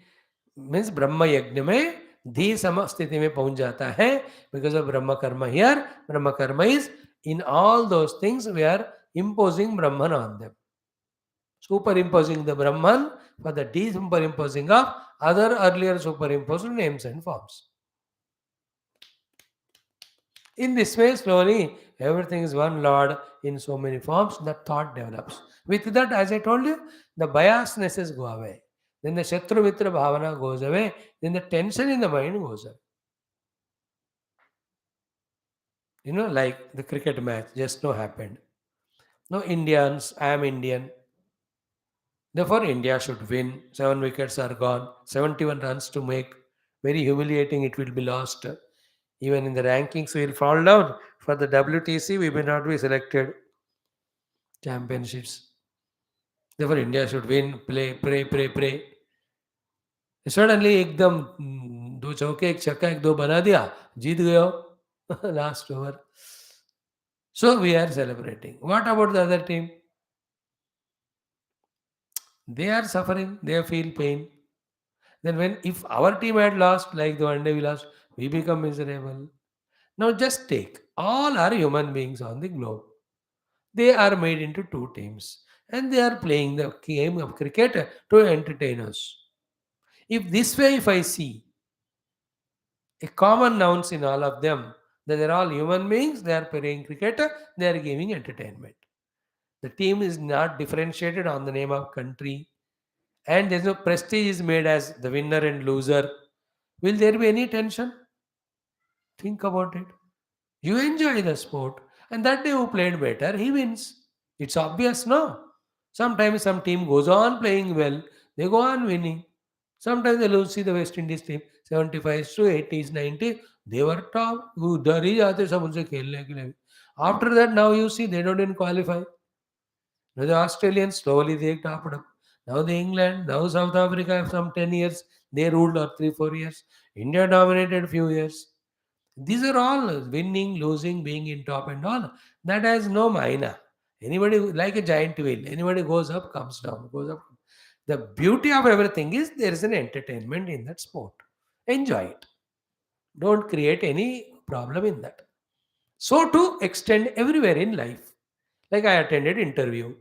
S1: means Brahma Yajna में धी सम स्थिति में पहुंच जाता है. Because of Brahma Karma here, Brahma Karma is in all those things we are imposing Brahman on them. Superimposing the Brahman for the de-superimposing of other earlier superimposed names and forms. In this way, slowly, everything is one Lord in so many forms, the thought develops. With that, as I told you, the biasnesses go away. Then the Shatru Mitra Bhavana goes away. Then the tension in the mind goes away. Like the cricket match just now happened. No Indians, I am Indian. Therefore, India should win. 7 wickets are gone. 71 runs to make. Very humiliating, it will be lost. Even in the rankings, we will fall down. For the WTC, we may not be selected. Championships. Therefore, India should win. Play, pray, pray, pray. Suddenly एकदम 2 चौके 1 छक्का 1 2 बना दिया जीत गए हो last over so we are celebrating what about the other team they are suffering they feel pain then when if our team had lost like the one day we lost we become miserable now just take all are human beings on the globe they are made into 2 teams and they are playing the game of cricket to entertain us if this way if I see a common nouns in all of them. That they're all human beings, they are playing cricket, they are giving entertainment. The team is not differentiated on the name of country, and there's no prestige is made as the winner and loser. Will there be any tension? Think about it. You enjoy the sport, and that day who played better, he wins. It's obvious, no? Sometimes some team goes on playing well, they go on winning. Sometimes they lose. See the West Indies team, 75 to 80s, 90, they were top. वो डर ही जाते सब उनसे खेलने के लिए. After that, now you see they don't even qualify. Now the Australians slowly they topped up. Now the England, now South Africa, some 10 years they ruled or 3 4 years. India dominated few years. These are all winning, losing, being in top and all. That has no maina. Anybody like a giant wheel. Anybody goes up, comes down, goes up. The beauty of everything is there is an entertainment in that sport. Enjoy it. Don't create any problem in that. So to extend everywhere in life. Like I attended interview.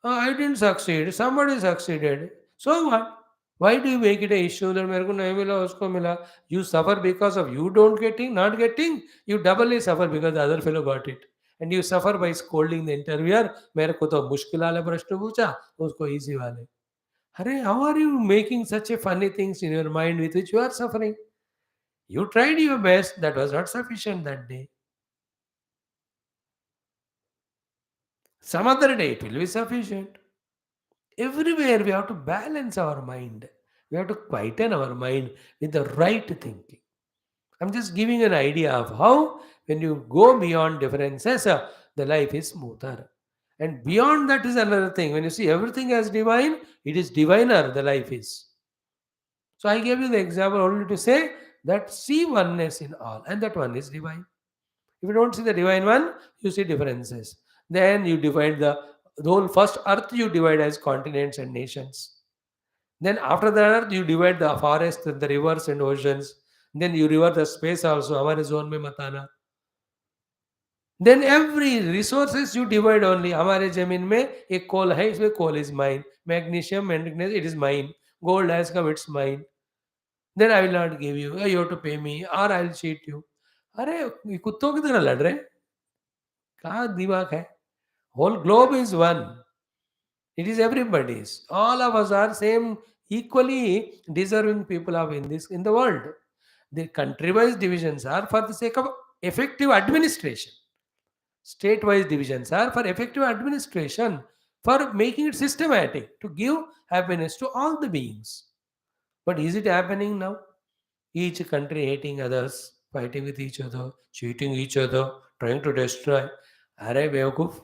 S1: I didn't succeed. Somebody succeeded. So what? Why do you make it a issue that मेरे को नहीं मिला उसको मिला? You suffer because of you don't getting, not getting. You doubly suffer because the other fellow got it. And you suffer by scolding the interviewer. मेरे को तो मुश्किल वाले प्रश्न पूछा, उसको easy वाले. अरे, how are you making such a funny things in your mind with which you are suffering? You tried your best. That was not sufficient that day. Some other day it will be sufficient. Everywhere we have to balance our mind. We have to quieten our mind with the right thinking. I'm just giving an idea of how, when you go beyond differences, the life is smoother. And beyond that is another thing. When you see everything as divine, it is diviner, the life is. So I gave you the example only to say that see oneness in all, and that one is divine. If you don't see the divine one, you see differences. Then you divide the whole first earth, you divide as continents and nations. Then after the earth, you divide the forests and the rivers and oceans. Then you divide the space also. हमारे zone में मत आना. Then every resources you divide only. हमारे जमीन में एक coal है, इसमें coal is mine. Magnesium, manganese, it is mine. Gold has come, it's mine. Then I will not give you. You have to pay me, or I will cheat you. अरे ये कुत्तों की तरह लड़ रहे हैं. कहाँ दिमाग है? Whole globe is one. It is everybody's. All of us are same, equally deserving people of in the world. The country-wise divisions are for the sake of effective administration. State-wise divisions are for effective administration, for making it systematic, to give happiness to all the beings. But is it happening now? Each country hating others, fighting with each other, cheating each other, trying to destroy. Are Bewakuf?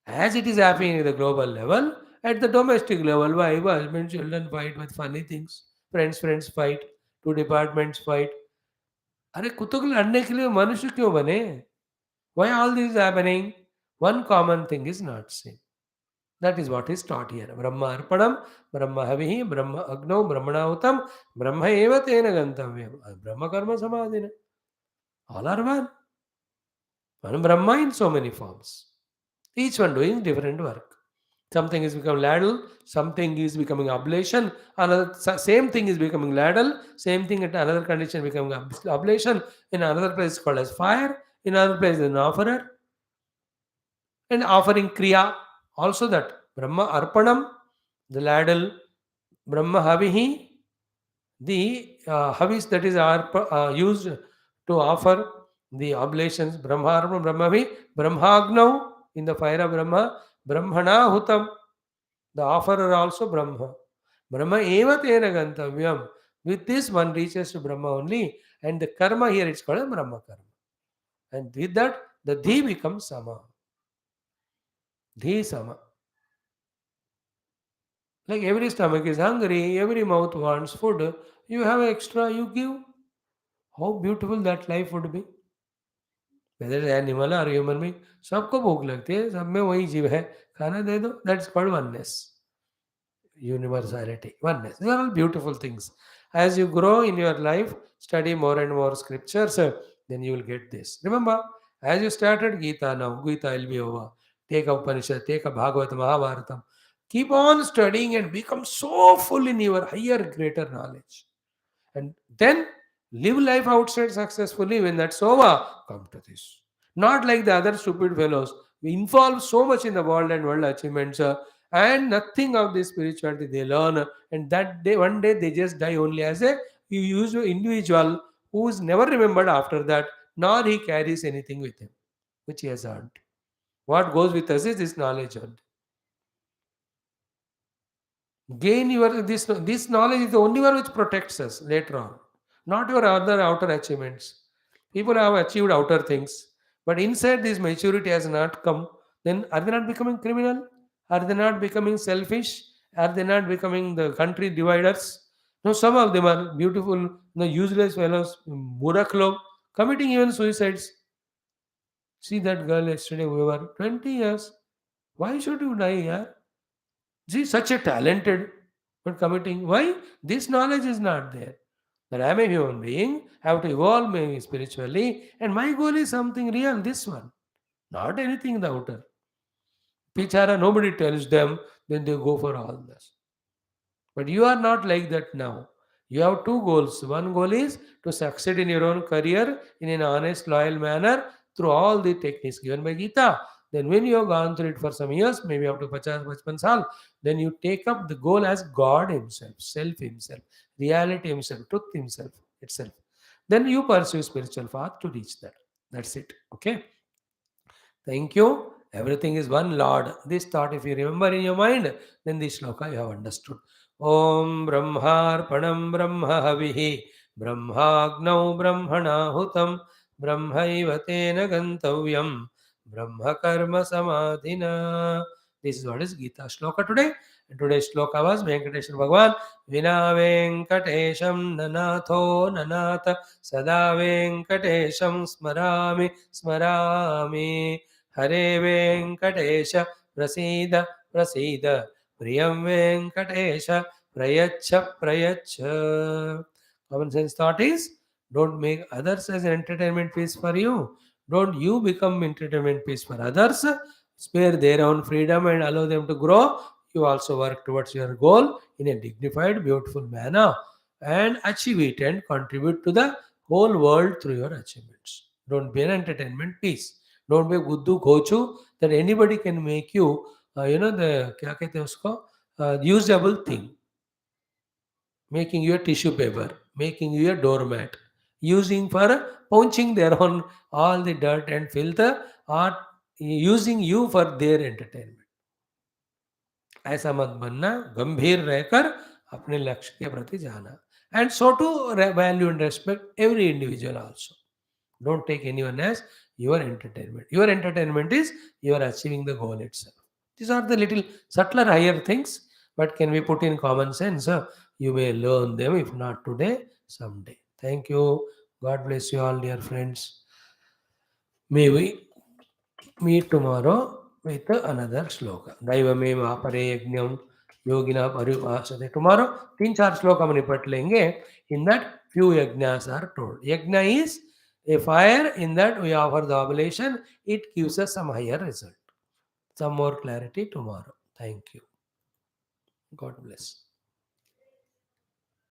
S1: As it is happening at the global level, at the domestic level, why husband children fight with funny things, friends fight, 2 departments fight. अरे कुत्तों के लड़ने के लिए मनुष्य क्यों बने? Why all this is happening? One common thing is not seen. That is what is taught here. Brahma arpanam, Brahma havihi, Brahma agno, Brahmanahutam, Brahma eva tena gantavyam. Brahma karma samadhina. All are one. One Brahma in so many forms. Each one doing different work. Something is becoming ladle, something is becoming ablation, another same thing is becoming ladle, same thing at another condition becoming ablation, in another place called as fire, In other place, an offerer. And offering Kriya, also that. Brahma Arpanam, the ladle, Brahma Havihi, the havis that is used to offer the oblations. Brahma Arpanam, Brahmavi, Brahmagnav, in the fire of Brahma, Brahmana Hutam, the offerer also Brahma. Brahma eva tena gantavyam. With this one reaches to Brahma only, and the karma here it's called Brahma karma. And with that, the dhi becomes sama. Dhi sama. Like every stomach is hungry, every mouth wants food. You have extra, you give. How beautiful that life would be. Whether it's animal or human being, सबको भूख लगती है, सब में वही जीव है, खाना दे दो. That's called oneness. Universality, oneness. These are all beautiful things. As you grow in your life, study more and more scriptures, then you will get this. Remember, as you started Gita now, Gita will be over. Take a Upanishad, take a Bhagavad, Mahabharatam. Keep on studying and become so full in your higher, greater knowledge. And then live life outside successfully. When that's over, come to this. Not like the other stupid fellows. We involve so much in the world and world achievements, and nothing of this spirituality they learn. And that day, one day, they just die only as a usual individual who is never remembered after that, nor he carries anything with him, which he has earned. What goes with us is this knowledge only. Gain your this knowledge is the only one which protects us later on, not your other outer achievements. People have achieved outer things, but inside this maturity has not come. Then are they not becoming criminal? Are they not becoming selfish? Are they not becoming the country dividers? No, some of them are beautiful, no, useless fellows, muraklo, committing even suicides. See that girl yesterday, we were 20 years. Why should you die? Yeah? See, such a talented, but committing. Why? This knowledge is not there. That I am a human being, I have to evolve maybe spiritually, and my goal is something real, this one, not anything in the outer. Pichara, nobody tells them, then they go for all this. But you are not like that now. You have two goals. One goal is to succeed in your own career in an honest, loyal manner through all the techniques given by Gita. Then, when you have gone through it for some years, maybe up to 50 saal, then you take up the goal as God Himself, Self Himself, reality Himself, truth Himself itself. Then you pursue spiritual path to reach that. That's it. Okay. Thank you. Everything is one Lord. This thought, if you remember in your mind, then this shloka you have understood. Om Brahmarpanam Brahma Havihi Brahmagnau Brahmana Hutam Brahmaiva Tena Gantavyam Brahma Karma Samadhina. This is what is Gita shloka today. And today's shloka was Venkateshwara Bhagwan. Vina Venkatesham Nanatho Nanata Sada Venkatesham Smarami Smarami. Hare Venkatesha Prasida Prasida Priyam Venkatesha Prayacha Prayacha. Common sense thought is, don't make others as an entertainment piece for you. Don't you become entertainment piece for others. Spare their own freedom and allow them to grow. You also work towards your goal in a dignified, beautiful manner and achieve it and contribute to the whole world through your achievements. Don't be an entertainment piece. Don't be Guddu Gochu that anybody can make you, the क्या कहते हैं उसको, usable thing, making you a tissue paper, making you a doormat, using for pouching their own all the dirt and filth, or using you for their entertainment. ऐसा मत बनना, गंभीर रहकर अपने लक्ष्य के प्रति जाना. And so to value and respect every individual also. Don't take anyone as your entertainment. Your entertainment is you are achieving the goal itself. These are the little subtler, higher things, but can be put in common sense. You may learn them, if not today, someday. Thank you. God bless you all, dear friends. May we meet tomorrow with another shloka. Daivame Mahapare Yagnam Yogina Paripasade. Tomorrow, 3-4 shloka mani pat lenge. In that, few yajnas are told. Yajna is a fire, in that we offer the oblation. It gives us some higher result. Some more clarity tomorrow. Thank you. God bless.